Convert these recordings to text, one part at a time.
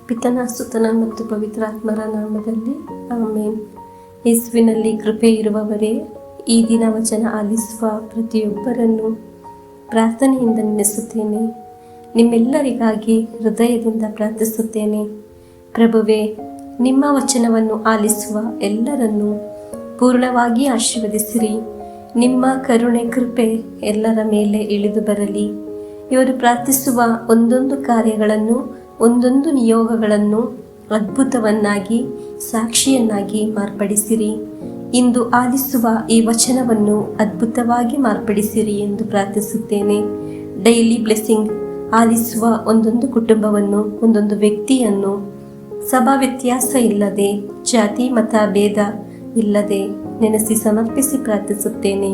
ಪಿತನ ಸುತನ ಮತ್ತು ಪವಿತ್ರಾತ್ಮರ ನಾಮದಲ್ಲಿ ಆಮೇನ್. ಯೇಸುವಿನಲ್ಲಿ ಕೃಪೆ ಇರುವವರೇ, ಈ ದಿನ ವಚನ ಆಲಿಸುವ ಪ್ರತಿಯೊಬ್ಬರನ್ನು ಪ್ರಾರ್ಥನೆಯಿಂದ ನೆನೆಸುತ್ತೇನೆ. ನಿಮ್ಮೆಲ್ಲರಿಗಾಗಿ ಹೃದಯದಿಂದ ಪ್ರಾರ್ಥಿಸುತ್ತೇನೆ. ಪ್ರಭುವೇ, ನಿಮ್ಮ ವಚನವನ್ನು ಆಲಿಸುವ ಎಲ್ಲರನ್ನು ಪೂರ್ಣವಾಗಿ ಆಶೀರ್ವದಿಸಿರಿ. ನಿಮ್ಮ ಕರುಣೆ ಕೃಪೆ ಎಲ್ಲರ ಮೇಲೆ ಇಳಿದು ಬರಲಿ. ಇವರು ಪ್ರಾರ್ಥಿಸುವ ಒಂದೊಂದು ಕಾರ್ಯಗಳನ್ನು, ಒಂದೊಂದು ನಿಯೋಗಗಳನ್ನು ಅದ್ಭುತವನ್ನಾಗಿ, ಸಾಕ್ಷಿಯನ್ನಾಗಿ ಮಾರ್ಪಡಿಸಿರಿ. ಇಂದು ಆಲಿಸುವ ಈ ವಚನವನ್ನು ಅದ್ಭುತವಾಗಿ ಮಾರ್ಪಡಿಸಿರಿ ಎಂದು ಪ್ರಾರ್ಥಿಸುತ್ತೇನೆ. ಡೈಲಿ ಬ್ಲೆಸ್ಸಿಂಗ್ ಆಲಿಸುವ ಒಂದೊಂದು ಕುಟುಂಬವನ್ನು, ಒಂದೊಂದು ವ್ಯಕ್ತಿಯನ್ನು ಸಭಾ ವ್ಯತ್ಯಾಸ ಇಲ್ಲದೆ, ಜಾತಿ ಮತ ಭೇದ ಇಲ್ಲದೆ ನೆನೆಸಿ ಸಮರ್ಪಿಸಿ ಪ್ರಾರ್ಥಿಸುತ್ತೇನೆ.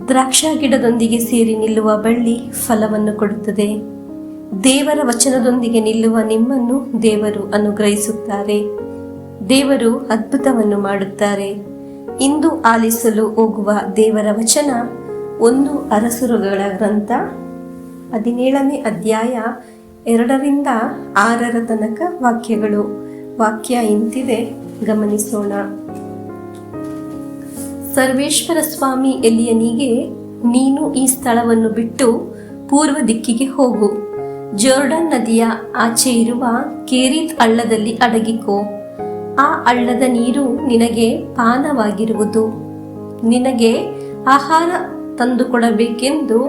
ದ್ರಾಕ್ಷಾ ಗಿಡದೊಂದಿಗೆ ಸೇರಿ ನಿಲ್ಲುವ ಬಳ್ಳಿ ಫಲವನ್ನು ಕೊಡುತ್ತದೆ. ದೇವರ ವಚನದೊಂದಿಗೆ ನಿಲ್ಲುವ ನಿಮ್ಮನ್ನು ದೇವರು ಅನುಗ್ರಹಿಸುತ್ತಾರೆ. ದೇವರು ಅದ್ಭುತವನ್ನು ಮಾಡುತ್ತಾರೆ. ಇಂದು ಆಲಿಸಲು ಹೋಗುವ ದೇವರ ವಚನ 1 ಅರಸರುಗಳ ಗ್ರಂಥ 17ನೇ ಅಧ್ಯಾಯ 2ರಿಂದ 6 ತನಕ ವಾಕ್ಯಗಳು. ವಾಕ್ಯ ಇಂತಿದೆ, ಗಮನಿಸೋಣ. ಸರ್ವೇಶ್ವರ ಸ್ವಾಮಿ ಎಲಿಯನಿಗೆ, ನೀನು ಈ ಸ್ಥಳವನ್ನು ಬಿಟ್ಟು ಪೂರ್ವ ದಿಕ್ಕಿಗೆ ಹೋಗು. ಜೋರ್ಡನ್ ನದಿಯ ಆಚೆ ಇರುವ ಕೇರಿತ್ ಹಳ್ಳದಲ್ಲಿ ಅಡಗಿಕೋ. ಆ ಹಳ್ಳದ ನೀರು ನಿನಗೆ ಪಾನವಾಗಿರುವುದು. ನಿನಗೆ ಆಹಾರ ತಂದುಕೊಡಬೇಕೆಂದು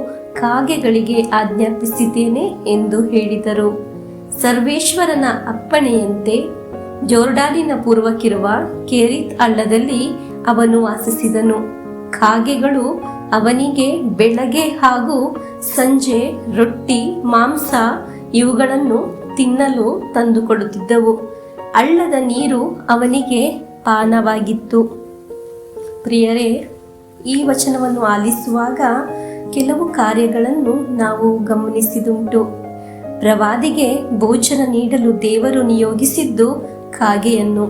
ಕಾಗೆಗಳಿಗೆ ಆಜ್ಞಾಪಿಸಿದ್ದೇನೆ ಎಂದು ಹೇಳಿದರು. ಸರ್ವೇಶ್ವರನ ಅಪ್ಪಣೆಯಂತೆ ಜೋರ್ಡಾನಿನ ಪೂರ್ವಕ್ಕಿರುವ ಕೇರಿತ್ ಹಳ್ಳದಲ್ಲಿ ಅವನು ವಾಸಿಸಿದನು. ಕಾಗೆಗಳು ಅವನಿಗೆ ಬೆಳಗ್ಗೆ ಹಾಗೂ ಸಂಜೆ ರೊಟ್ಟಿ, ಮಾಂಸ ಇವುಗಳನ್ನು ತಿನ್ನಲು ತಂದುಕೊಡುತ್ತಿದ್ದವು. ಹಳ್ಳದ ನೀರು ಅವನಿಗೆ ಪಾನವಾಗಿತ್ತು. ಪ್ರಿಯರೇ, ಈ ವಚನವನ್ನು ಆಲಿಸುವಾಗ ಕೆಲವು ಕಾರ್ಯಗಳನ್ನು ನಾವು ಗಮನಿಸಿದುಂಟು. ಪ್ರವಾದಿಗೆ ಭೋಜನ ನೀಡಲು ದೇವರು ನಿಯೋಗಿಸಿದ್ದು ಕಾಗೆಯನ್ನು.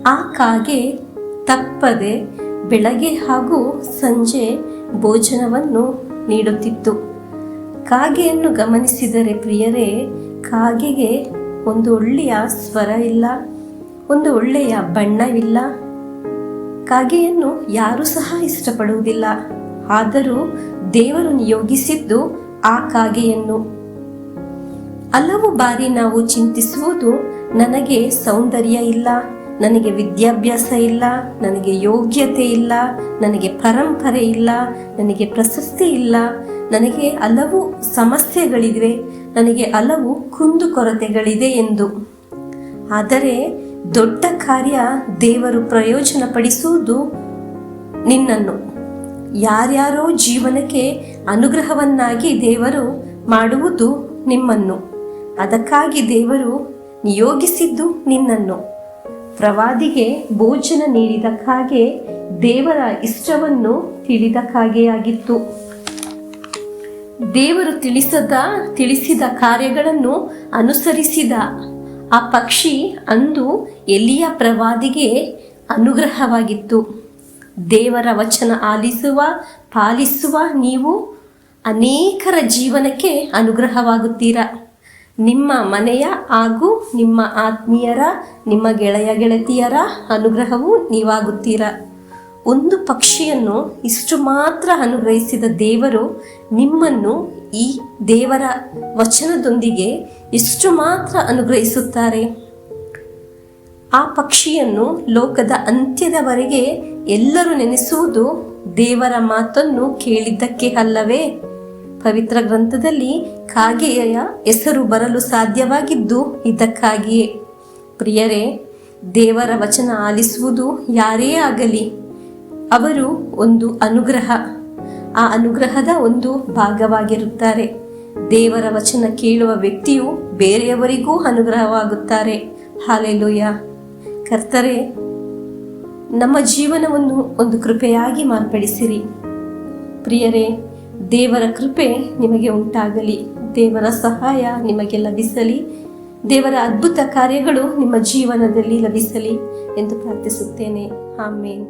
ಆ ಕಾಗೆ ತಪ್ಪದೆ ಬೆಳಗ್ಗೆ ಹಾಗೂ ಸಂಜೆ ಭೋಜನವನ್ನು ನೀಡುತ್ತಿತ್ತು. ಕಾಗೆಯನ್ನು ಗಮನಿಸಿದರೆ ಪ್ರಿಯರೇ, ಕಾಗೆಗೆ ಒಂದು ಒಳ್ಳೆಯ ಸ್ವರ ಇಲ್ಲ, ಒಂದು ಒಳ್ಳೆಯ ಬಣ್ಣವಿಲ್ಲ. ಕಾಗೆಯನ್ನು ಯಾರೂ ಸಹ ಇಷ್ಟಪಡುವುದಿಲ್ಲ. ಆದರೂ ದೇವರು ನಿಯೋಗಿಸಿದ್ದು ಆ ಕಾಗೆಯನ್ನು. ಹಲವು ಬಾರಿ ನಾವು ಚಿಂತಿಸುವುದು, ನನಗೆ ಸೌಂದರ್ಯ ಇಲ್ಲ, ನನಗೆ ವಿದ್ಯಾಭ್ಯಾಸ ಇಲ್ಲ, ನನಗೆ ಯೋಗ್ಯತೆ ಇಲ್ಲ, ನನಗೆ ಪರಂಪರೆ ಇಲ್ಲ, ನನಗೆ ಪ್ರಶಸ್ತಿ ಇಲ್ಲ, ನನಗೆ ಹಲವು ಸಮಸ್ಯೆಗಳಿವೆ, ನನಗೆ ಹಲವು ಕುಂದುಕೊರತೆಗಳಿದೆ ಎಂದು. ಆದರೆ ದೊಡ್ಡ ಕಾರ್ಯ ದೇವರು ಪ್ರಯೋಜನ ಪಡಿಸುವುದು ನಿನ್ನನ್ನು. ಯಾರ್ಯಾರೋ ಜೀವನಕ್ಕೆ ಅನುಗ್ರಹವನ್ನಾಗಿ ದೇವರು ಮಾಡುವುದು ನಿಮ್ಮನ್ನು. ಅದಕ್ಕಾಗಿ ದೇವರು ನಿಯೋಗಿಸಿದ್ದು ನಿನ್ನನ್ನು. ಪ್ರವಾದಿಗೆ ಭೋಜನ ನೀಡಿದ ಕಾಗೆ ದೇವರ ಇಷ್ಟವನ್ನು ತಿಳಿದ ಕಾಗೆಯಾಗಿತ್ತು. ದೇವರು ತಿಳಿಸಿದ ಕಾರ್ಯಗಳನ್ನು ಅನುಸರಿಸಿದ ಆ ಪಕ್ಷಿ ಅಂದು ಎಲಿಯ ಪ್ರವಾದಿಗೆ ಅನುಗ್ರಹವಾಗಿತ್ತು. ದೇವರ ವಚನ ಆಲಿಸುವ, ಪಾಲಿಸುವ ನೀವು ಅನೇಕರ ಜೀವನಕ್ಕೆ ಅನುಗ್ರಹವಾಗುತ್ತೀರಾ. ನಿಮ್ಮ ಮನೆಯ ಹಾಗೂ ನಿಮ್ಮ ಆತ್ಮೀಯರ, ನಿಮ್ಮ ಗೆಳೆಯ ಗೆಳತಿಯರ ಅನುಗ್ರಹವೂ ನೀವಾಗುತ್ತೀರಾ. ಒಂದು ಪಕ್ಷಿಯನ್ನು ಇಷ್ಟು ಮಾತ್ರ ಅನುಗ್ರಹಿಸಿದ ದೇವರು ನಿಮ್ಮನ್ನು ಈ ದೇವರ ವಚನದೊಂದಿಗೆ ಇಷ್ಟು ಮಾತ್ರ ಅನುಗ್ರಹಿಸುತ್ತಾರೆ. ಆ ಪಕ್ಷಿಯನ್ನು ಲೋಕದ ಅಂತ್ಯದವರೆಗೆ ಎಲ್ಲರೂ ನೆನೆಸುವುದು ದೇವರ ಮಾತನ್ನು ಕೇಳಿದ್ದಕ್ಕೆ ಅಲ್ಲವೇ? ಪವಿತ್ರ ಗ್ರಂಥದಲ್ಲಿ ಕಾಗೆಯ ಹೆಸರು ಬರಲು ಸಾಧ್ಯವಾಗಿದ್ದು ಇದಕ್ಕಾಗಿಯೇ. ಪ್ರಿಯರೇ, ದೇವರ ವಚನ ಆಲಿಸುವುದು ಯಾರೇ ಆಗಲಿ, ಅವರು ಒಂದು ಅನುಗ್ರಹ, ಆ ಅನುಗ್ರಹದ ಒಂದು ಭಾಗವಾಗಿರುತ್ತಾರೆ. ದೇವರ ವಚನ ಕೇಳುವ ವ್ಯಕ್ತಿಯು ಬೇರೆಯವರಿಗೂ ಅನುಗ್ರಹವಾಗುತ್ತಾರೆ. ಹಾಲೆಲೂಯಾ. ಕರ್ತರೇ, ನಮ್ಮ ಜೀವನವನ್ನು ಒಂದು ಕೃಪೆಯಾಗಿ ಮಾರ್ಪಡಿಸಿರಿ. ಪ್ರಿಯರೇ, ದೇವರ ಕೃಪೆ ನಿಮಗೆ ಉಂಟಾಗಲಿ. ದೇವರ ಸಹಾಯ ನಿಮಗೆ ಲಭಿಸಲಿ. ದೇವರ ಅದ್ಭುತ ಕಾರ್ಯಗಳು ನಿಮ್ಮ ಜೀವನದಲ್ಲಿ ಲಭಿಸಲಿ ಎಂದು ಪ್ರಾರ್ಥಿಸುತ್ತೇನೆ. ಆಮೇನ್.